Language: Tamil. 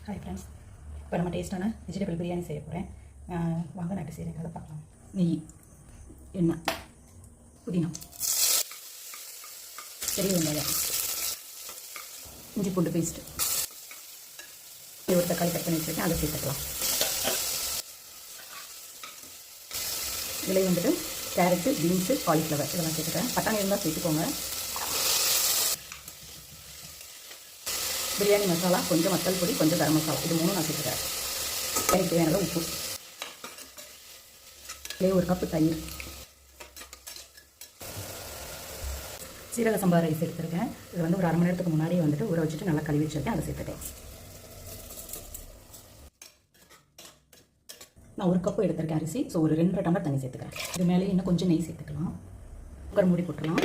ஹாய் ஃப்ரெண்ட்ஸ், இப்போ நம்ம டேஸ்ட்டான வெஜிடபிள் பிரியாணி செய்ய போகிறேன். வாங்க நாட்டு செய்கிறத பார்க்கலாம். நெய், எண்ணெய், புதினா, பெரிய வெங்காயம், இஞ்சி பூண்டு பேஸ்ட்டு, ஒரு தக்காளி கட் பண்ணி வச்சுருக்கேன், அதை சேர்த்துக்கலாம். இதில் வந்துட்டு கேரட்டு, பீன்ஸு, காலிஃப்ளவர் இதெல்லாம் சேர்த்துக்கிறேன். பட்டாணி இருந்தால் சேர்த்துக்கோங்க. பிரியாணி மசாலா, கொஞ்சம் மசால் பொடி, கொஞ்சம் கரம் மசாலா, இது மூணும் நான் சேர்த்துக்கிறேன். எனக்கு தேவையான உப்பு, இதே ஒரு கப்பு தயிர், சீரக சம்பா ரைஸ் எடுத்துருக்கேன். இது வந்து ஒரு அரை மணி நேரத்துக்கு முன்னாடியே வந்துட்டு ஊற வச்சுட்டு நல்லா கழுவி வச்சுருக்கேன், அதை சேர்த்துட்டேன். நான் ஒரு கப்பு எடுத்திருக்கேன் அரிசி. ஸோ ஒரு 2 டம்ளர் தண்ணி சேர்த்துக்கிறேன். இது மேலே இன்னும் கொஞ்சம் நெய் சேர்த்துக்கலாம். குக்கர் மூடி போட்டுக்கலாம்.